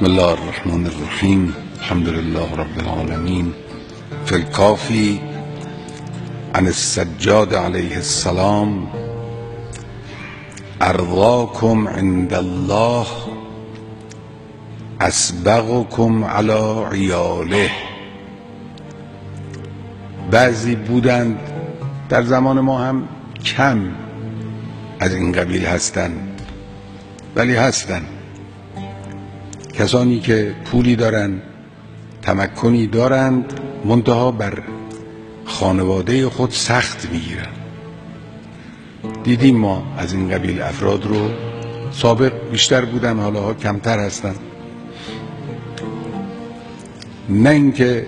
بسم الله الرحمن الرحیم. الحمد لله رب العالمین. فی الکافی عن السجاد علیه السلام: ارضاکم عند الله اسبغکم علی عیاله. بعضی بودند در زمان ما هم کم از این قبیل هستند، ولی هستند کسانی که پولی دارند، تمکنی دارند، منتها بر خانواده خود سخت میگیرند. دیدیم ما از این قبیل افراد رو، سابق بیشتر بودن، حالا ها کمتر هستن. نه اینکه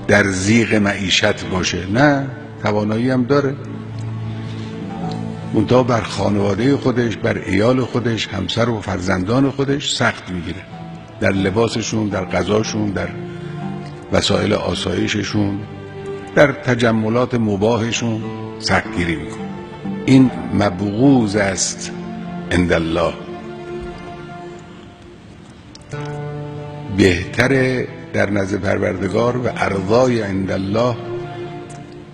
در ضیق معیشت باشه، نه، توانایی هم داره، منتها بر خانواده خودش، بر عیال خودش، همسر و فرزندان خودش سخت میگیره. در لباسشون، در غذاشون، در وسایل آسایششون، در تجملات مباحشون سختگیری میکنه. این مبغوض است عند الله. بهتره در نزد پروردگار و ارضای عند الله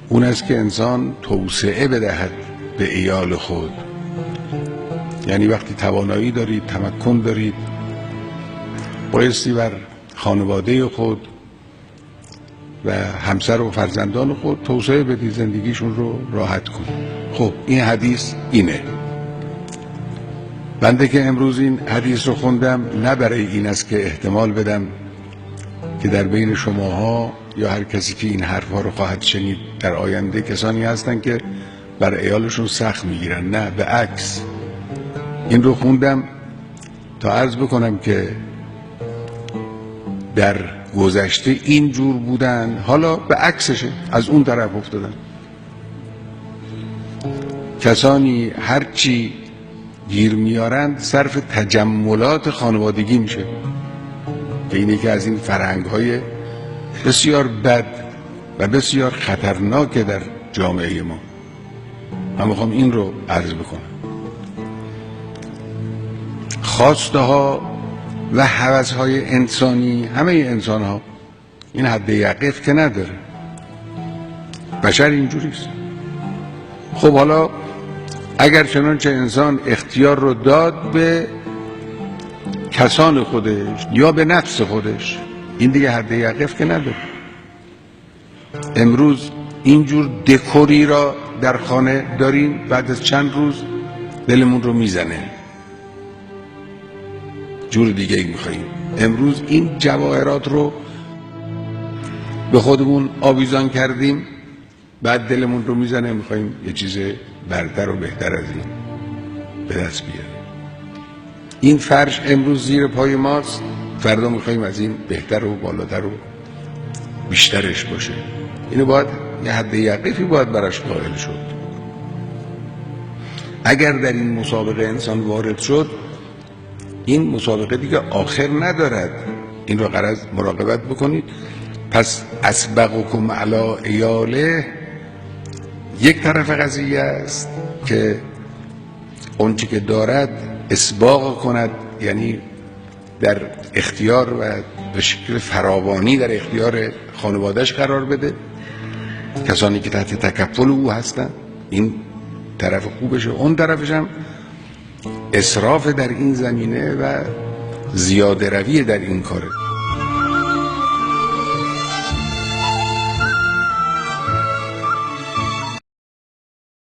اون است که انسان توسعه بدهد به عیال خود. یعنی وقتی توانایی دارید، تمکن دارید، بایستی بر خانواده خود و همسر و فرزندان خود توسعه بدید، زندگیشون رو راحت کنید. خب این حدیث اینه. بنده که امروز این حدیث رو خوندم نه برای این است که احتمال بدم که در بین شماها یا هر کسی که این حرفا رو خواهد شنید در آینده کسانی هستن که بر عیالشون سخت میگیرن. نه، به عکس. این رو خوندم تا عرض بکنم که در گذشته این جور بودن، حالا به عکسشه، از اون طرف افتادن. کسانی هرچی گیر میارند صرف تجملات خانوادگی میشه که اینه که از این فرهنگ‌های بسیار بد و بسیار خطرناک در جامعه ما. من میخوام این رو عرض بکنم. خواسته ها و هوس های انسانی، همه انسان ها این حد یقف که نداره. بشر اینجوریست. خب حالا اگر چنانچه انسان اختیار رو داد به کسان خودش یا به نفس خودش، این دیگه حد یقف که نداره. امروز اینجور دکوری را در خانه داریم، بعد از چند روز دلمون رو میزنه، جور دیگه ای میخواییم. امروز این جواهرات رو به خودمون آویزان کردیم، بعد دلمون رو میزنه، میخواییم یه چیز برتر و بهتر از این به دست بیاریم. این فرش امروز زیر پای ماست، فردا میخواییم از این بهتر و بالاتر و بیشترش باشه. اینو باید یه حد یقفی باید براش قائل شد. اگر در این مسابقه انسان وارد شد، این مسابقه دیگه آخر ندارد. این رو غرض مراقبت بکنید. پس اسبغکم علی عیاله یک طرف قضیه است که اون چی که دارد اسباغ کند، یعنی در اختیار و به شکل فراوانی در اختیار خانوادهش قرار بده، کسانی که تحت تکفل او هستن. این طرف خوبشه. اون طرفش هم اسراف در این زمینه و زیاده روی در این کاره.